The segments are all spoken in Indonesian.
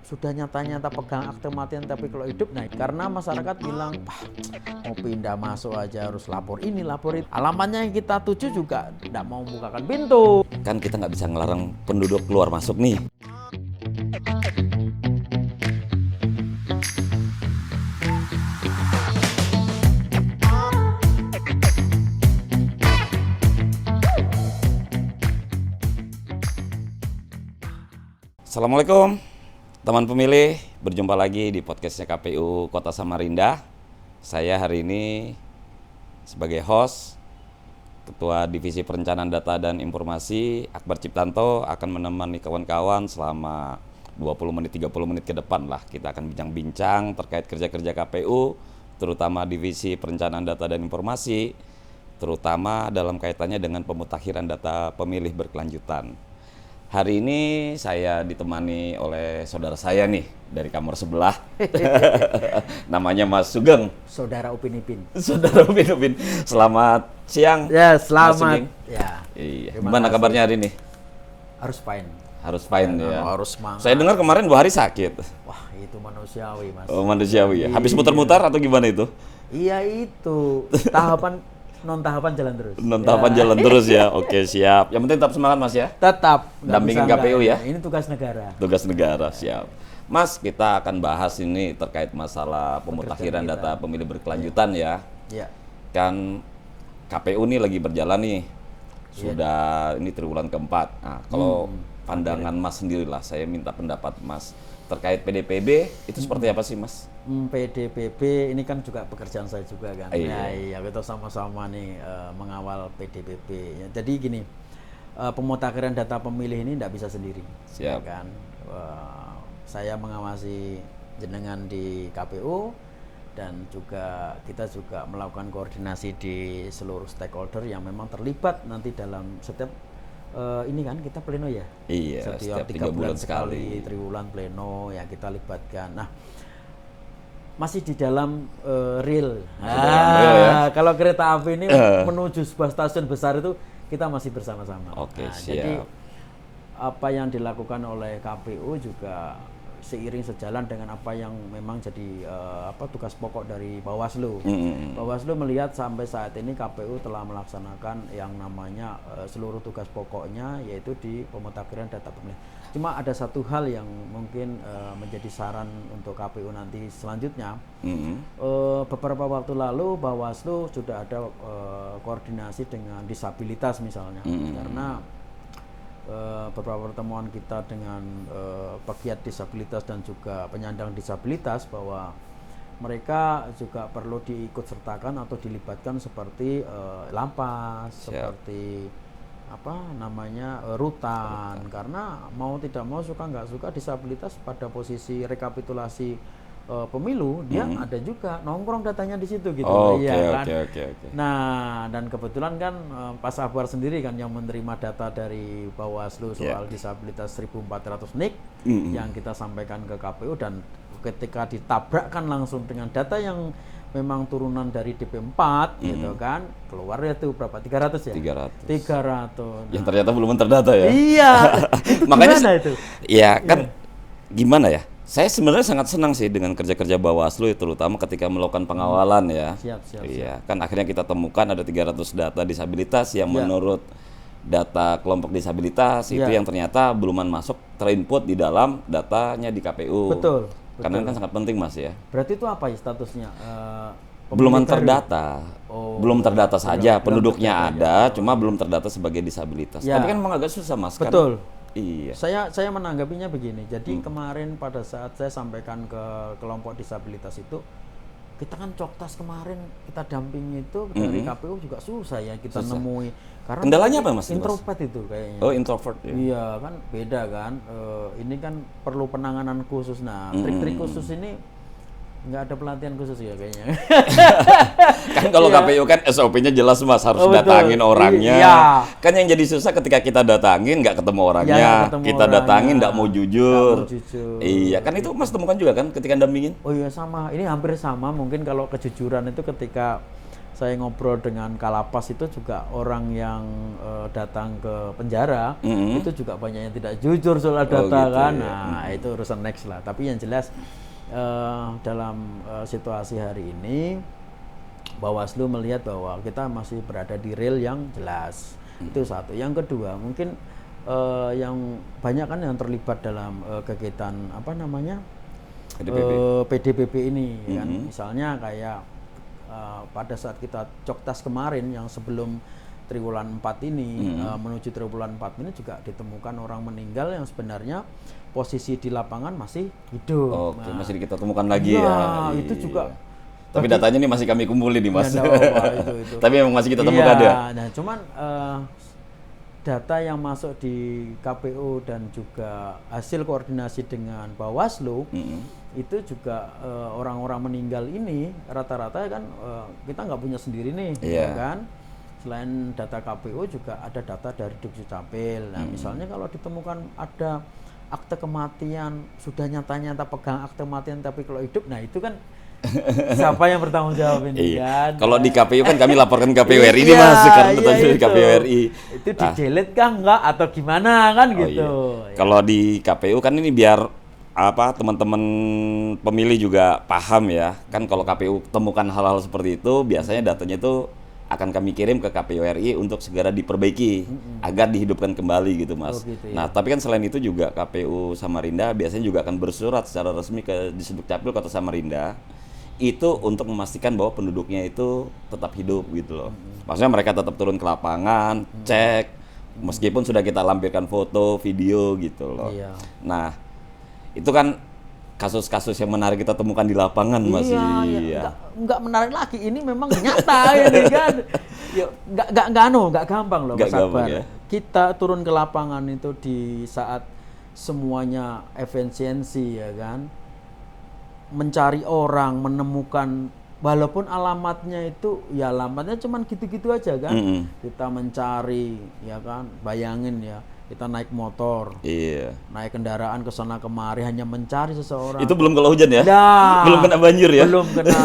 sudah nyata-nyata pegang akte kematian tapi kalau hidup, nah karena masyarakat bilang mau pindah masuk aja harus lapor ini lapor itu, alamatnya yang kita tuju juga tidak mau membukakan pintu. Kan kita nggak bisa ngelarang penduduk keluar masuk nih. Assalamualaikum teman pemilih, berjumpa lagi di podcastnya KPU Kota Samarinda. Saya hari ini sebagai host, Ketua Divisi Perencanaan Data dan Informasi Akbar Ciptanto akan menemani kawan-kawan selama 20 menit 30 menit ke depan lah. Kita akan bincang-bincang terkait kerja-kerja KPU, terutama Divisi Perencanaan Data dan Informasi, terutama dalam kaitannya dengan pemutakhiran data pemilih berkelanjutan. Hari ini saya ditemani oleh saudara saya nih dari kamar sebelah. Namanya Mas Sugeng. Saudara Upin Ipin. Saudara Upin Ipin. Selamat siang. Ya, Mas selamat. Sugeng. Ya. Iya. Terima Gimana kasih. kabarnya hari ini? Harus fine. Harus fine ya. Harus semangat. Saya dengar kemarin 2 hari sakit. Wah, itu manusiawi, Mas. Oh, manusiawi ya. Habis Iya. muter-muter atau gimana itu? Iya itu. Non tahapan jalan terus. Tahapan jalan terus ya. Oke, siap. Yang penting tetap semangat Mas ya. Tetap nggak Dampingin bisa KPU nggak. ya? Ini tugas negara. Tugas negara, siap. Mas, kita akan bahas ini terkait masalah pemutakhiran kita. data pemilih berkelanjutan ya. Ya. Kan KPU ini lagi berjalan nih. Sudah ini triwulan keempat. Nah, kalau pandangan Mas sendirilah, saya minta pendapat Mas terkait PDPB itu seperti apa sih, Mas? PDPB ini kan juga pekerjaan saya juga kan. Iya. Nah, iya kita sama-sama nih mengawal PDPB. Ya, jadi gini, pemutakhiran data pemilih ini tidak bisa sendiri. Ya Siap. kan. Saya mengawasi jenengan di KPU dan juga kita juga melakukan koordinasi di seluruh stakeholder yang memang terlibat nanti dalam setiap ini kan kita pleno ya. Iya, Setiap 3 bulan sekali, triwulan pleno ya kita libatkan. Nah, masih di dalam real. real ya. Kalau kereta api ini menuju sebuah stasiun besar itu kita masih bersama-sama. Oke, siap. Jadi apa yang dilakukan oleh KPU juga seiring sejalan dengan apa yang memang jadi tugas pokok dari Bawaslu. Bawaslu melihat sampai saat ini KPU telah melaksanakan yang namanya seluruh tugas pokoknya, yaitu di pemutakhiran data pemilih. Cuma ada satu hal yang mungkin menjadi saran untuk KPU nanti selanjutnya. Beberapa waktu lalu Bawaslu sudah ada koordinasi dengan disabilitas misalnya, karena beberapa pertemuan kita dengan pegiat disabilitas dan juga penyandang disabilitas bahwa mereka juga perlu diikut sertakan atau dilibatkan seperti Lapas, seperti rutan, karena mau tidak mau suka nggak suka disabilitas pada posisi rekapitulasi pemilu dia ada juga nongkrong datanya di situ gitu. Oke. Nah, dan kebetulan kan Pak Akbar sendiri kan yang menerima data dari Bawaslu soal disabilitas 1.400 NIK yang kita sampaikan ke KPU, dan ketika ditabrakkan langsung dengan data yang memang turunan dari DP4 gitu kan, keluar ya tuh berapa? 300 ya? 300. Yang ternyata belum terdata ya. Iya. Itu Makanya gimana itu? Iya, kan gimana ya? Saya sebenarnya sangat senang sih dengan kerja-kerja Bawaslu, terutama ketika melakukan pengawalan ya. Siap. Iya, kan akhirnya kita temukan ada 300 data disabilitas yang menurut data kelompok disabilitas itu yang ternyata belum masuk terinput di dalam datanya di KPU. Betul. Karena kan sangat penting Mas ya. Berarti itu apa ya statusnya? Belum terdata. Belum terdata saja, penduduknya ada, saja. cuma belum terdata sebagai disabilitas. Tapi kan memang agak susah Mas. Betul. Kan? Iya. Saya menanggapinya begini. Jadi kemarin pada saat saya sampaikan ke kelompok disabilitas itu, kita kan coktas kemarin kita dampingi itu dari KPU juga susah ya kita nemui. Karena kendalanya apa Mas? Introvert itu kayaknya. Oh, introvert ya. Iya kan beda kan. Ini kan perlu penanganan khusus. Nah, trik-trik khusus ini nggak ada pelatihan khusus ya kayaknya. Kan kalau KPU kan SOP-nya jelas Mas, harus datangin orangnya. Iya. Kan yang jadi susah ketika kita datangin nggak ketemu orangnya, kita datangin nggak mau jujur. Iya, kan itu Mas temukan juga kan ketika dampingin? Oh iya sama, ini hampir sama mungkin kalau kejujuran itu ketika saya ngobrol dengan Kalapas itu juga orang yang datang ke penjara, itu juga banyak yang tidak jujur soal data gitu, kan. ya. Nah, itu urusan next lah. Tapi yang jelas dalam situasi hari ini Bawaslu melihat bahwa kita masih berada di real yang jelas. Itu satu. Yang kedua, mungkin yang banyak kan yang terlibat dalam kegiatan apa namanya PDPB ini kan. Misalnya kayak pada saat kita Coktas kemarin yang sebelum triwulan 4 ini menuju triwulan 4 ini juga ditemukan orang meninggal yang sebenarnya posisi di lapangan masih hidup. Oke, masih kita temukan lagi ya. Itu juga. Tapi datanya ini masih kami kumpulin nih Mas. Ya, itu. Tapi memang masih kita temukan ya. Nah, cuman data yang masuk di KPU dan juga hasil koordinasi dengan Bawaslu itu juga orang-orang meninggal ini rata-rata kan kita nggak punya sendiri nih, ya kan? Selain data KPU juga ada data dari Dukcapil. Nah, misalnya kalau ditemukan ada akte kematian sudah nyata-nyata pegang akte kematian tapi kalau hidup, nah itu kan siapa yang bertanggung jawab ini kan? Kalau di KPU kan kami laporkan KPU RI ini Mas, karena di KPU RI. Itu di-delete kah enggak atau gimana kan gitu. Iya. Kalau di KPU kan ini biar teman-teman pemilih juga paham ya. Kan kalau KPU temukan hal-hal seperti itu, biasanya datanya itu akan kami kirim ke KPU RI untuk segera diperbaiki agar dihidupkan kembali gitu Mas. Gitu, ya. Nah, tapi kan selain itu juga KPU Samarinda biasanya juga akan bersurat secara resmi ke Disdukcapil Kota Samarinda itu untuk memastikan bahwa penduduknya itu tetap hidup gitu loh. Maksudnya mereka tetap turun ke lapangan, cek, meskipun sudah kita lampirkan foto, video gitu loh. Iya. Nah, itu kan kasus-kasus yang menarik kita temukan di lapangan Mas. Iya. Enggak menarik lagi, ini memang nyata ya kan. Enggak gampang loh Mas Akbar. Ya? Kita turun ke lapangan itu di saat semuanya efisiensi ya kan. Mencari orang, menemukan walaupun alamatnya itu ya alamatnya cuman gitu-gitu aja kan. Kita mencari ya kan, bayangin ya, kita naik motor, naik kendaraan ke sana kemari hanya mencari seseorang. Itu belum kalau hujan ya? Nah, belum kena banjir ya? Belum kena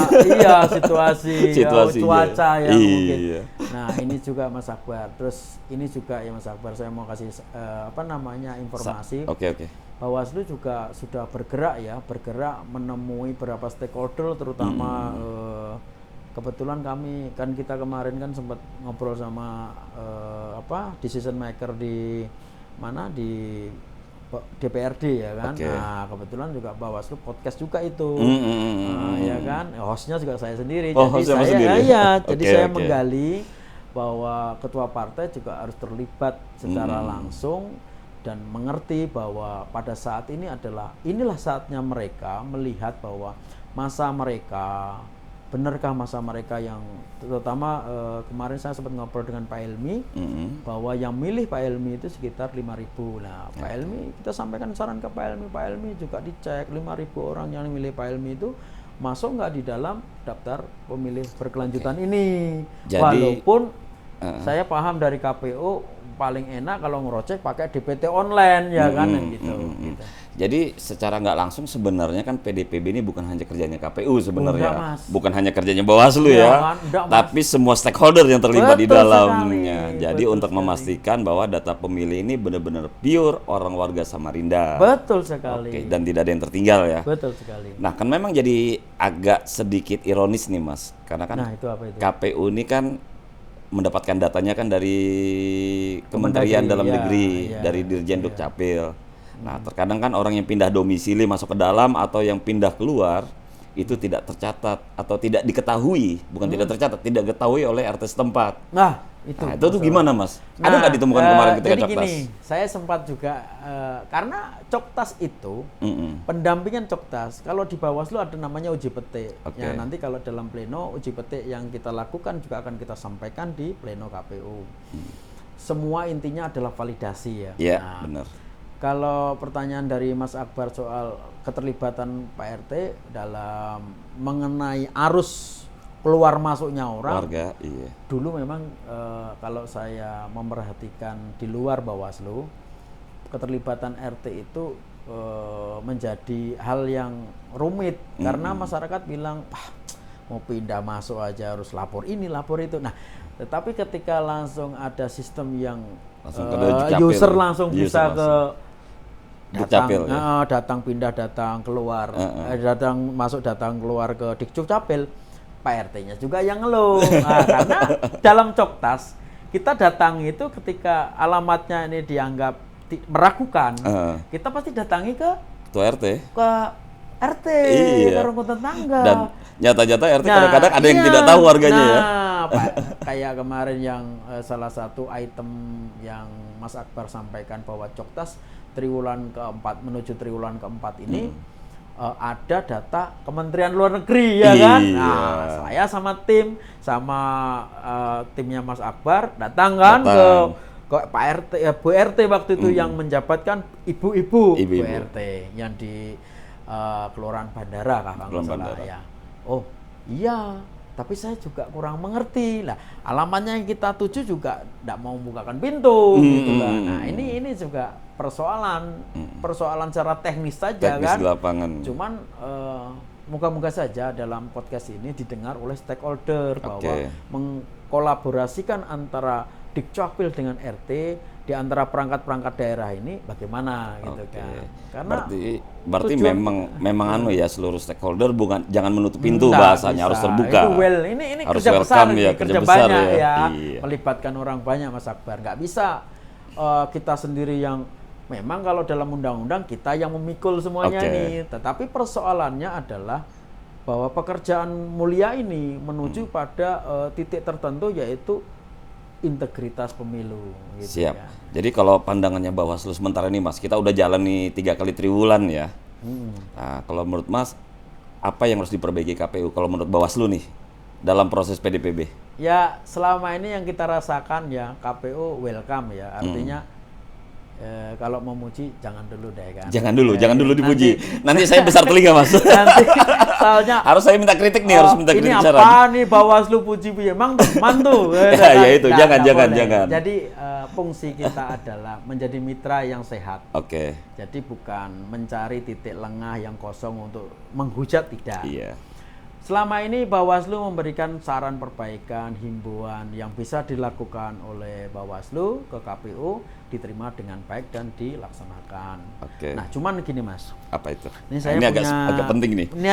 situasi cuaca ya mungkin. Nah, ini juga Mas Akbar. Terus ini juga ya Mas Akbar, saya mau kasih informasi. Oke. Bawaslu juga sudah bergerak menemui beberapa stakeholder terutama kebetulan kita kemarin kan sempat ngobrol sama decision maker di DPRD ya kan. Nah, kebetulan juga Bawaslu podcast juga itu. Ya kan, hostnya juga saya sendiri. Jadi saya menggali bahwa ketua partai juga harus terlibat secara langsung dan mengerti bahwa pada saat ini inilah saatnya mereka melihat bahwa benarkah masa mereka yang terutama kemarin saya sempat ngobrol dengan Pak Helmi bahwa yang milih Pak Helmi itu sekitar 5.000. Nah, Pak Helmi kita sampaikan saran ke Pak Helmi juga dicek 5.000 orang yang milih Pak Helmi itu masuk nggak di dalam daftar pemilih berkelanjutan ini. Jadi, walaupun saya paham dari KPU paling enak kalau ngerocek pakai DPT online ya kan gitu. Jadi secara nggak langsung sebenarnya kan PDPB ini bukan hanya kerjanya KPU sebenarnya, bukan hanya kerjanya Bawaslu tapi semua stakeholder yang terlibat di dalamnya. Jadi untuk memastikan bahwa data pemilih ini benar-benar pure orang warga Samarinda. Betul sekali. Dan tidak ada yang tertinggal ya. Betul sekali. Nah kan memang jadi agak sedikit ironis nih Mas, karena kan itu apa itu? KPU ini kan mendapatkan datanya kan dari Kementerian Dalam Negeri, dari Dirjen Dukcapil. Nah, terkadang kan orang yang pindah domisili masuk ke dalam atau yang pindah keluar itu tidak tercatat atau tidak diketahui, tidak diketahui oleh RT setempat. Itu tuh gimana Mas? Ada nggak ditemukan kemarin ketika Coktas? Jadi gini, saya sempat juga karena Coktas itu pendampingan Coktas. Kalau di Bawaslu ada namanya uji petik. Ya nanti kalau dalam pleno uji petik yang kita lakukan juga akan kita sampaikan di pleno KPU. Semua intinya adalah validasi ya. Iya, benar. Kalau pertanyaan dari Mas Akbar soal keterlibatan Pak RT dalam mengenai arus keluar masuknya orang, warga, dulu memang kalau saya memperhatikan di luar Bawaslu, keterlibatan RT itu menjadi hal yang rumit karena masyarakat bilang, mau pindah masuk aja harus lapor ini, lapor itu. Nah, tetapi ketika langsung ada sistem yang user langsung bisa ke datang pindah datang keluar, datang masuk datang keluar ke Dikcapil, Pak RT-nya juga yang ngeluh. Nah, karena dalam Coktas kita datang itu ketika alamatnya ini dianggap meragukan, kita pasti datangi ke Ketua RT, ke RT, ke rukun tetangga. Dan nyata-nyata RT kadang-kadang ada yang tidak tahu warganya ya. Pak, kayak kemarin yang salah satu item yang Mas Akbar sampaikan bahwa Coktas triwulan keempat menuju triwulan keempat ini ada data Kementerian Luar Negeri ya kan. Nah, saya sama tim timnya Mas Akbar datang ke Pak RT Bu RT waktu itu yang menjabatkan ibu-ibu Bu RT yang di Kelurahan Bandara kalau salah ya. Oh iya, tapi saya juga kurang mengerti lah. Alamatnya yang kita tuju juga tidak mau membukakan pintu gitu kan. Nah ini juga persoalan secara teknis saja kan. Di lapangan. Cuman moga-moga saja dalam podcast ini didengar oleh stakeholder bahwa mengkolaborasikan antara Dikcapil dengan RT di antara perangkat-perangkat daerah ini bagaimana gitu kan. Karena berarti memang ya seluruh stakeholder jangan menutup pintu bahasanya, harus terbuka. Itu ini harus kerja besar, kerja besar banyak ya. Melibatkan orang banyak Mas Akbar. Nggak bisa kita sendiri yang memang kalau dalam undang-undang kita yang memikul semuanya nih. Tetapi persoalannya adalah bahwa pekerjaan mulia ini menuju pada titik tertentu yaitu integritas pemilu. Gitu. Siap. Ya. Jadi kalau pandangannya Bawaslu sementara ini Mas, kita udah jalan nih 3 kali triwulan ya. Nah, kalau menurut Mas, apa yang harus diperbaiki KPU kalau menurut Bawaslu nih dalam proses PDPB? Ya selama ini yang kita rasakan ya KPU welcome ya, artinya kalau memuji jangan dulu deh kan. Jangan dulu dipuji. Nanti saya besar telinga Mas. Nanti soalnya harus saya minta kritik nih, harus minta kritik saran. Ini apa nih Bawaslu puji emang teman tuh. Ya itu jangan. Jadi fungsi kita adalah menjadi mitra yang sehat. Jadi bukan mencari titik lengah yang kosong untuk menghujat, tidak. Iya. Selama ini Bawaslu memberikan saran perbaikan, himbauan yang bisa dilakukan oleh Bawaslu ke KPU diterima dengan baik dan dilaksanakan. Nah, cuman gini Mas. Apa itu? Ini agak penting nih. Ini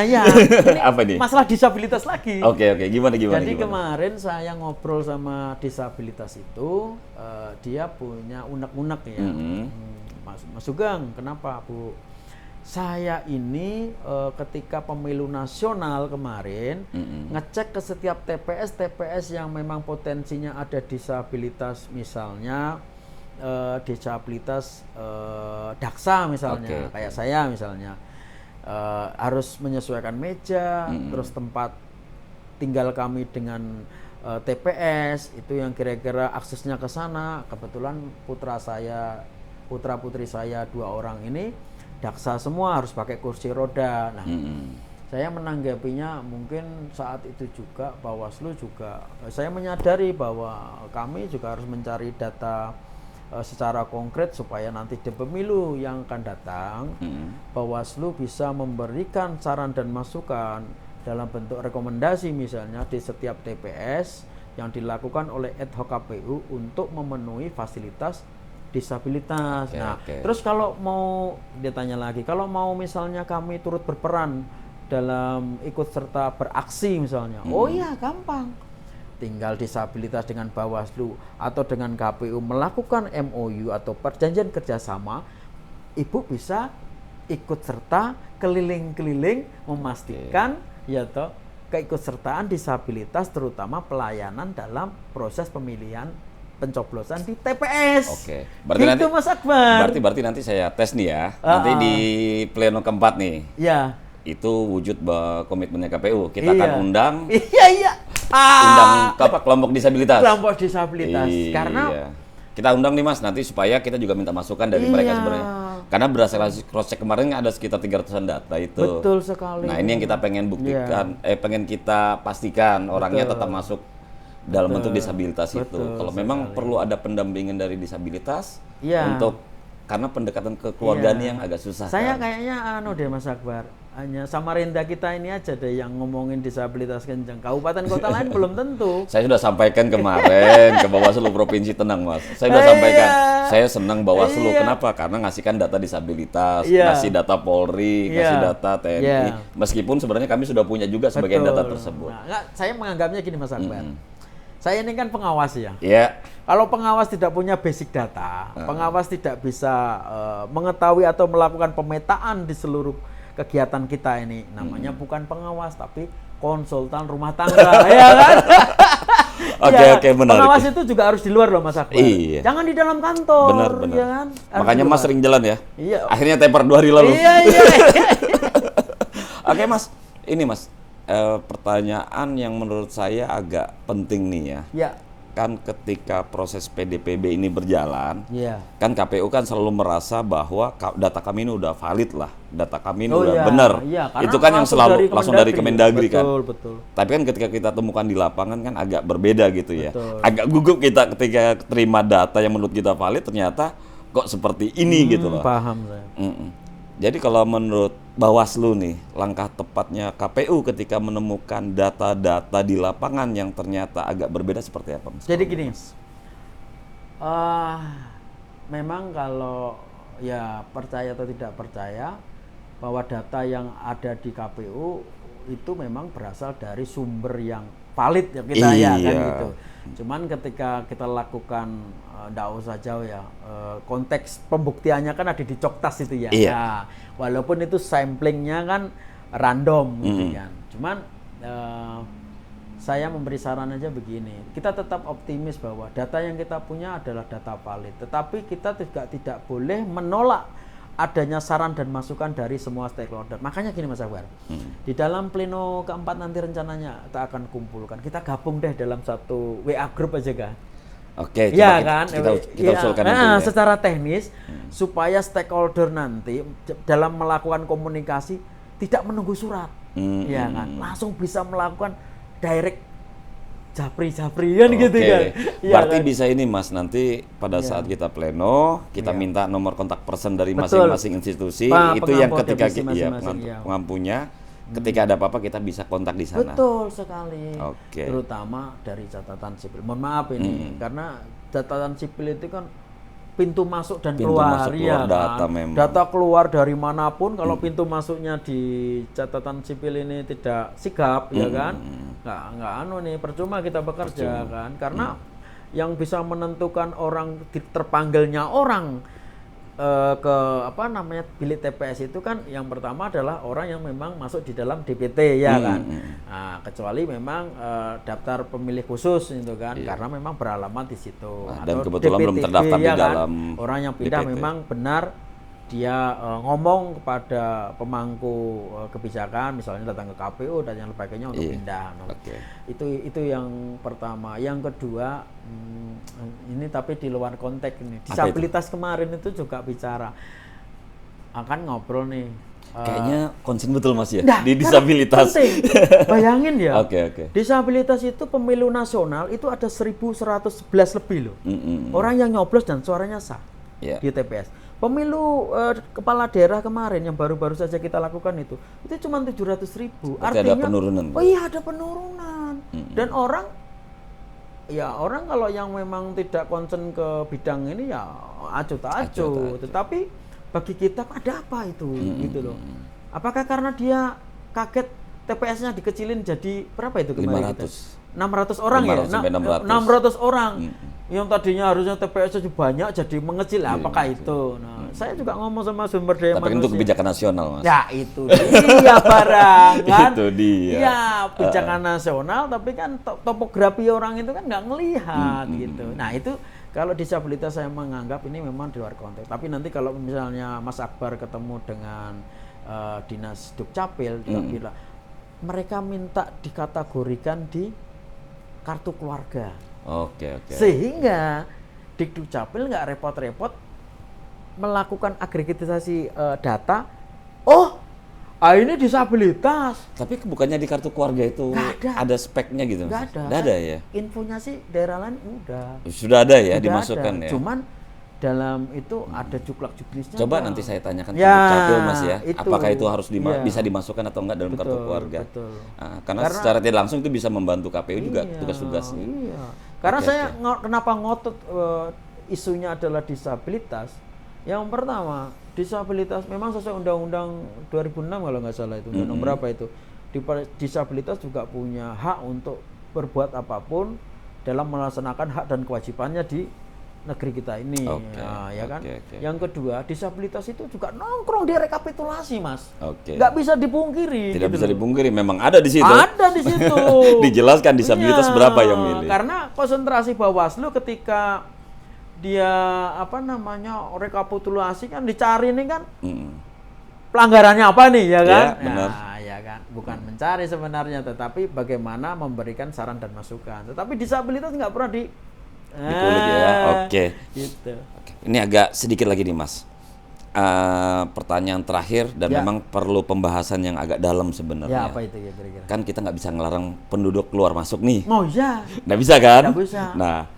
apa nih? Masalah disabilitas lagi. Oke. Gimana? Jadi kemarin saya ngobrol sama disabilitas itu, dia punya unek-unek ya. Mas Sugeng, kenapa Bu? Saya ini ketika pemilu nasional kemarin ngecek ke setiap TPS yang memang potensinya ada disabilitas, misalnya disabilitas daksa misalnya, kayak saya misalnya harus menyesuaikan meja, terus tempat tinggal kami dengan TPS itu yang kira-kira aksesnya ke sana. Kebetulan putra putri saya 2 orang ini daksa semua, harus pakai kursi roda. Nah, saya menanggapinya mungkin saat itu juga Bawaslu juga, saya menyadari bahwa kami juga harus mencari data secara konkret supaya nanti di pemilu yang akan datang Bawaslu bisa memberikan saran dan masukan dalam bentuk rekomendasi misalnya di setiap TPS yang dilakukan oleh ad hoc KPU untuk memenuhi fasilitas disabilitas. Terus kalau mau ditanya lagi, kalau mau misalnya kami turut berperan dalam ikut serta beraksi misalnya, oh iya gampang, tinggal disabilitas dengan Bawaslu atau dengan KPU melakukan MOU atau perjanjian kerjasama, Ibu bisa ikut serta keliling-keliling memastikan keikutsertaan disabilitas, terutama pelayanan dalam proses pemilihan pencoblosan di TPS. Berarti gitu, Mas Akbar. Berarti nanti saya tes nih ya. Nanti di pleno keempat nih. Ya. Itu wujud komitmennya KPU. Kita akan undang. Undang kelompok disabilitas. Kelompok disabilitas. Karena kita undang nih Mas nanti supaya kita juga minta masukan dari mereka sebenarnya. Karena berdasarkan cross check kemarin ada sekitar 300-an data itu. Betul sekali. Nah, ini yang kita pengen buktikan, pengen kita pastikan orangnya tetap masuk dalam bentuk disabilitas itu. Kalau memang perlu ada pendampingan dari disabilitas untuk karena pendekatan kekeluargaan Iya. yang agak susah. Saya kan? kayaknya deh Mas Akbar, hanya Samarinda kita ini aja deh yang ngomongin disabilitas kencang. Kabupaten kota lain belum tentu. Saya sudah sampaikan kemarin ke Bawaslu Provinsi, tenang Mas. Saya sudah sampaikan, saya senang Bawaslu. Iya. Kenapa? Karena ngasihkan data disabilitas, Iya. ngasih data Polri, Iya. ngasih data TNI. Iya. Meskipun sebenarnya kami sudah punya juga sebagian Betul. data tersebut. Nah, enggak, saya menganggapnya gini Mas Akbar. Saya ini kan pengawas ya. Ya, Kalau pengawas tidak punya basic data, pengawas tidak bisa mengetahui atau melakukan pemetaan di seluruh kegiatan kita ini. Namanya bukan pengawas tapi konsultan rumah tangga, ya kan? Oke, Ya, oke, benar. Pengawas itu juga harus di luar loh Mas Akbar. Iya. Jangan di dalam kantor. Benar, benar. Ya kan? Harus Makanya di Mas luar. sering jalan ya. Iya. Akhirnya tepar 2 hari lalu. Iya, iya. Oke Mas, ini Mas, pertanyaan yang menurut saya agak penting nih ya. Ya. Kan ketika proses PDPB ini berjalan, Iya. kan KPU kan selalu merasa bahwa data kami ini udah valid lah, data kami ini Oh, udah iya. benar. Iya, karena Itu kan yang selalu langsung dari Kemendagri kan. Betul, betul. Tapi kan ketika kita temukan di lapangan kan agak berbeda gitu ya. Betul. Agak gugup kita ketika terima data yang menurut kita valid ternyata kok seperti ini gitu loh. Paham saya. Jadi kalau menurut Bawaslu nih, langkah tepatnya KPU ketika menemukan data-data di lapangan yang ternyata agak berbeda seperti apa Mas? Jadi gini, memang kalau ya percaya atau tidak percaya bahwa data yang ada di KPU itu memang berasal dari sumber yang valid ya kita ya kan Iya. gitu. Cuman ketika kita lakukan nggak usah jauh ya, konteks pembuktiannya kan ada di Coktas itu ya. Iya. Nah, walaupun itu samplingnya kan random gitu kan. Cuman saya memberi saran aja begini, kita tetap optimis bahwa data yang kita punya adalah data valid. Tetapi kita juga tidak boleh menolak adanya saran dan masukan dari semua stakeholder. Makanya gini Mas Akbar, di dalam pleno keempat nanti rencananya kita akan kumpulkan, kita gabung deh dalam satu WA group aja kan. Oke, Ya coba kan, kita usulkan itu ya. secara teknis supaya stakeholder nanti dalam melakukan komunikasi tidak menunggu surat, ya kan, langsung bisa melakukan direct japri kan gitu Oke. kan. Ya Berarti kan? bisa ini Mas, nanti pada saat kita pleno, kita minta nomor kontak person dari masing-masing institusi, itu yang pengampu ketika divisi masing-masing, iya. pengampunya, ketika ada apa-apa kita bisa kontak di sana. Betul sekali. Oke. Terutama dari catatan sipil. Mohon maaf ini karena catatan sipil itu kan pintu masuk dan Pintu keluar, masuk, ya keluar kan? data memang. Data keluar dari manapun kalau pintu masuknya di catatan sipil ini tidak sigap, ya kan? Nggak anu nih, percuma kita bekerja kan? Karena yang bisa menentukan orang terpanggilnya orang ke apa namanya bilik TPS itu kan yang pertama adalah orang yang memang masuk di dalam DPT ya kan. Nah, kecuali memang daftar pemilih khusus itu kan karena memang beralamat di situ. Nah, dan Atau kebetulan belum DPTB, terdaftar di ya kan? dalam Orang yang pindah DPT. memang benar dia ngomong kepada pemangku kebijakan misalnya datang ke KPU dan yang sebagainya untuk pindah. Nah, Oke. itu yang pertama. Yang kedua ini tapi di luar konteks ini. Disabilitas kemarin itu juga bicara akan ngobrol nih. Kayaknya konsen betul Mas ya Nah, di disabilitas. penting. Bayangin ya. Oke. Disabilitas itu pemilu nasional itu ada 1.111 lebih loh. Orang yang nyoblos dan suaranya sah Iya. di TPS. Pemilu kepala daerah kemarin yang baru-baru saja kita lakukan itu cuma 700.000. Berarti ada penurunan. Oh iya ada penurunan. Dan orang kalau yang memang tidak concern ke bidang ini ya acuh tak acuh. Tetapi bagi kita ada apa itu gitu loh. Apakah karena dia kaget TPS-nya dikecilin jadi berapa itu kemarin? 600 orang 500 ya? sampai 600 orang. Yang tadinya harusnya TPS-nya banyak jadi mengecil. Apakah itu? Nah, saya juga ngomong sama sumber daya Tapi manusia. itu kebijakan nasional Mas. Ya itu dia barang kan. Itu dia. Ya kebijakan nasional tapi kan topografi orang itu kan nggak ngelihat gitu. Nah itu kalau disabilitas saya menganggap ini memang di luar konteks. Tapi nanti kalau misalnya Mas Akbar ketemu dengan dinas Dukcapil, dia bilang mereka minta dikategorikan di kartu keluarga. Oke. Sehingga Dukcapil nggak repot-repot melakukan agregatisasi data. Ini disabilitas. Tapi bukannya di kartu keluarga itu ada speknya gitu? Nggak ada. Nggak ada ya? Infonya sih daerah lain udah. Sudah ada ya, Udah dimasukkan ada. ya? Cuman dalam itu ada juklak-juklisnya. Coba nanti saya tanyakan ke Ya, Dukcapil Mas ya, itu. apakah itu harus Iya. bisa dimasukkan atau enggak dalam kartu Betul, keluarga. betul. Nah, karena secara tidak langsung itu bisa membantu KPU juga tugas-tugasnya. Iya. Karena Oke, saya kenapa ngotot isunya adalah disabilitas. Yang pertama, disabilitas memang sesuai Undang-Undang 2006 kalau nggak salah itu, undang berapa itu. Disabilitas juga punya hak untuk berbuat apapun dalam melaksanakan hak dan kewajibannya di negeri kita ini. Oke, Nah, ya kan. oke. Yang kedua, disabilitas itu juga nongkrong di rekapitulasi, Mas. Oke. Nggak bisa dipungkiri. Tidak gitu bisa loh. dipungkiri, memang ada di situ. Ada di situ. Dijelaskan disabilitas Iya, berapa yang milih. Karena konsentrasi Bawaslu ketika dia rekapitulasi kan dicari nih kan pelanggarannya apa nih ya kan? Ya, benar. Nah, ya kan, bukan mencari sebenarnya, tetapi bagaimana memberikan saran dan masukan. Tetapi disabilitas nggak pernah dikulik ya. Oke. Gitu. Oke. Ini agak sedikit lagi nih Mas. Pertanyaan terakhir dan Ya. memang perlu pembahasan yang agak dalam Ya sebenarnya. apa itu ya kira-kira? Kan kita nggak bisa ngelarang penduduk keluar masuk nih. Mau ya. Nggak bisa kan? Nggak bisa. Nah,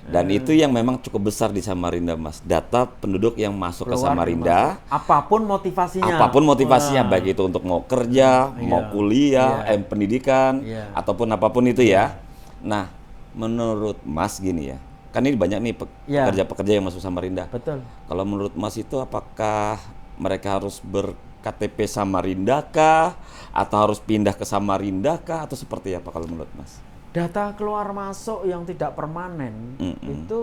dan itu yang memang cukup besar di Samarinda Mas. Data penduduk yang masuk ke Keluar, Samarinda. masuk. Apapun motivasinya. Apapun motivasinya, baik itu untuk mau kerja, mau kuliah, pendidikan, Iya. ataupun apapun itu ya. Nah, menurut Mas gini ya, kan ini banyak nih pekerja-pekerja yang masuk Samarinda. Betul. Kalau menurut Mas itu apakah mereka harus ber-KTP Samarinda kah? Atau harus pindah ke Samarinda kah? Atau seperti apa kalau menurut Mas? Data keluar masuk yang tidak permanen itu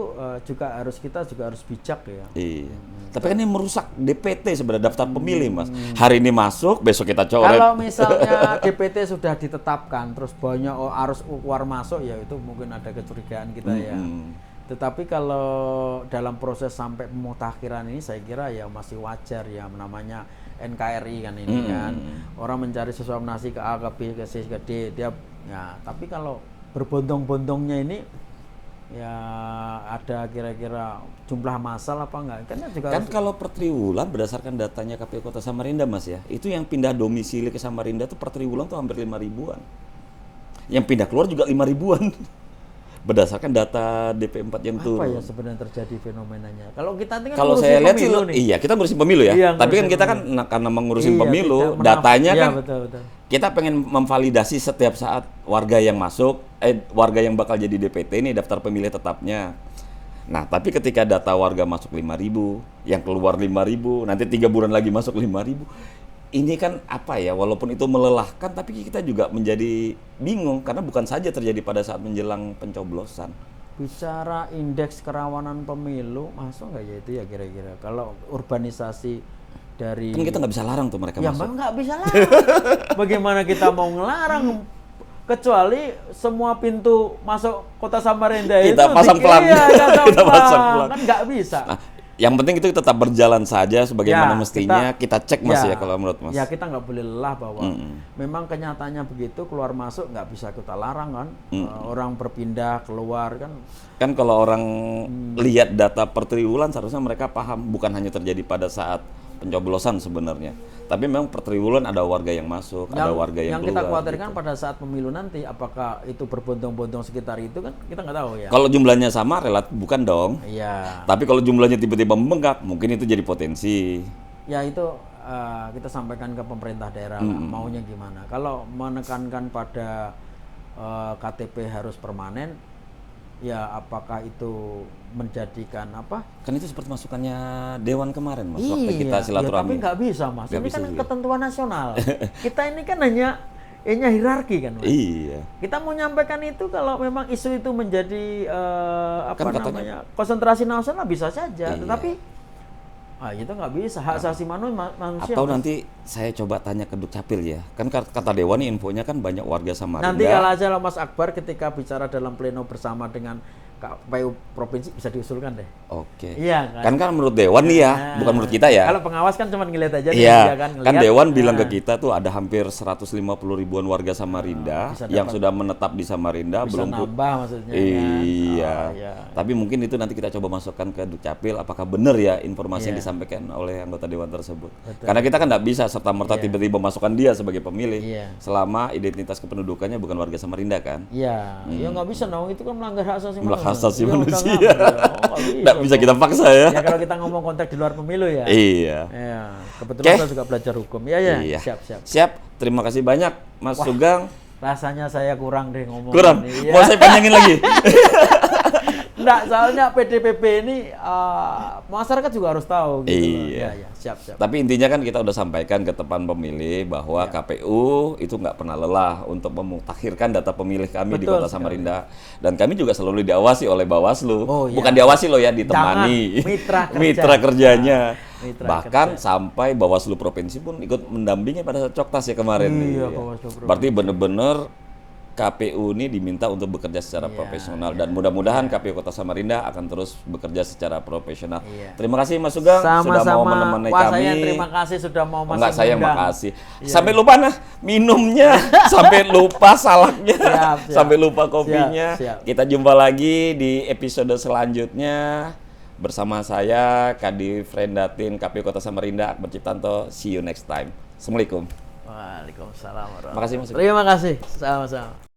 kita juga harus bijak ya. Iya. Tapi kan ini merusak DPT sebenarnya, daftar pemilih Mas. Hari ini masuk, besok kita coret. Kalau misalnya DPT sudah ditetapkan, terus banyak harus keluar masuk, ya itu mungkin ada kecurigaan kita ya. Tetapi kalau dalam proses sampai pemutakhiran ini, saya kira ya masih wajar ya, namanya NKRI kan ini kan. Orang mencari sesuatu nasi ke A, ke B, ke C, ke D, dia ya. Tapi kalau berbondong-bondongnya ini ya ada kira-kira jumlah massal apa enggak? Kan kalau per triwulan berdasarkan datanya KPU Kota Samarinda Mas ya, itu yang pindah domisili ke Samarinda tuh per triwulan tuh hampir 5 ribuan. Yang pindah keluar juga 5 ribuan. Berdasarkan data DP4 yang turun. Apa ya sebenarnya terjadi fenomenanya? Kalau kita kan kalau saya lihat sih, iya kita ngurusin pemilu ya. Iya, tapi kan kita kan karena mengurusin pemilu, datanya iya, kan betul. Kita pengen memvalidasi setiap saat warga yang masuk, warga yang bakal jadi DPT ini daftar pemilih tetapnya. Nah, tapi ketika data warga masuk 5.000, yang keluar 5.000, nanti 3 bulan lagi masuk 5.000. Ini kan apa ya, walaupun itu melelahkan, tapi kita juga menjadi bingung karena bukan saja terjadi pada saat menjelang pencoblosan. Bicara indeks kerawanan pemilu, masuk nggak ya itu ya kira-kira? Kalau urbanisasi dari kan kita nggak bisa larang tuh mereka ya masuk. Ya nggak bisa larang. Bagaimana kita mau ngelarang? Kecuali semua pintu masuk Kota Samarinda kita itu pasang pelang. Iya, kita pasang pelang. Kan nggak bisa. Nah, yang penting itu tetap berjalan saja sebagaimana mestinya. Kita cek Mas ya kalau menurut Mas. Ya kita nggak boleh lelah bahwa memang kenyataannya begitu, keluar masuk nggak bisa kita larang kan. Orang berpindah keluar kan. Kan kalau orang lihat data per triwulan seharusnya mereka paham bukan hanya terjadi pada saat pencoblosan sebenarnya. Tapi memang per triwulan ada warga yang masuk, ada warga yang keluar. Yang kita khawatirkan pada saat pemilu nanti, apakah itu berbondong-bondong sekitar itu kan kita nggak tahu ya. Kalau jumlahnya sama, relatif bukan dong. Iya. Tapi kalau jumlahnya tiba-tiba membengkak, mungkin itu jadi potensi. Ya itu kita sampaikan ke pemerintah daerah lah, maunya gimana. Kalau menekankan pada KTP harus permanen, ya apakah itu menjadikan apa? Kan itu seperti masukannya Dewan kemarin Mas, waktu kita silaturahmi. Tapi nggak bisa Mas, Gak ini bisa kan juga. ketentuan nasional. Kita ini kan hanya hierarki kan Mas. Iya. Kita mau nyampaikan itu kalau memang isu itu menjadi Kan katanya, konsentrasi nasional bisa saja, tetapi itu nggak bisa, hak asasi manusia. Atau nanti saya coba tanya ke Dukcapil ya, kan kata Dewan nih infonya kan banyak warga Samarinda. Nanti kalau aja Mas Akbar ketika bicara dalam pleno bersama dengan KPU provinsi bisa diusulkan deh. Oke. Iya kan? Kan menurut Dewan nih ya, bukan menurut kita ya. Kalau pengawas kan cuma ngeliat aja Iya, dia kan Dewan bilang ke kita tuh ada hampir 150 ribuan warga Samarinda yang sudah menetap di Samarinda, bisa belum nambah maksudnya. Iya. Kan? Iya. Tapi mungkin itu nanti kita coba masukkan ke Dukcapil apakah benar ya informasi yang disampaikan oleh anggota Dewan tersebut. Betul. Karena kita kan nggak bisa serta-merta tiba-tiba masukkan dia sebagai pemilih selama identitas kependudukannya bukan warga Samarinda kan. Iya, ya nggak bisa dong, itu kan melanggar hak asasi manusia. asasi Iya, udah manusia. ngambil. Oh, Nggak bisa kita paksa ya. Ya kalau kita ngomong konteks di luar pemilu ya. Iya. Ya, kebetulan Oke. saya juga belajar hukum. Ya, Iya. siap. Siap. Terima kasih banyak Mas Sugeng. Rasanya saya kurang deh ngomong. Kurang. Ini. Mau saya panjangin lagi. Enggak, soalnya PDPP ini masyarakat juga harus tahu gitu loh. Iya. Ya, siap. Tapi intinya kan kita udah sampaikan ke teman pemilih bahwa Iya. KPU itu nggak pernah lelah untuk memutakhirkan data pemilih kami di Betul Kota sekali. Samarinda. Dan kami juga selalu diawasi oleh Bawaslu. Oh, iya. Bukan diawasi loh ya, ditemani. Jangan, mitra kerja. Mitra kerjanya. Mitra Bahkan kerja. sampai Bawaslu Provinsi pun ikut mendampingi pada saat Coktas ya kemarin. Iya, nih. Bawaslu Provinsi. Berarti benar-benar KPU ini diminta untuk bekerja secara Iya, profesional dan mudah-mudahan KPU Kota Samarinda akan terus bekerja secara profesional. Iya. Terima kasih Mas Sugeng sudah mau Sama-sama. menemani Wah, kami. saya terima kasih sudah mau masuk. Enggak, saya undang. makasih. Iya. Sampai lupa nah minumnya, sampai lupa salaknya, Siap. sampai lupa kopinya. Siap. Kita jumpa lagi di episode selanjutnya bersama saya Kadi Frendatin KPU Kota Samarinda Akbar Ciptanto. See you next time. Assalamualaikum. Waalaikumsalam warahmatullahi Makasih, Mas. wabarakatuh. Terima kasih. Sama-sama.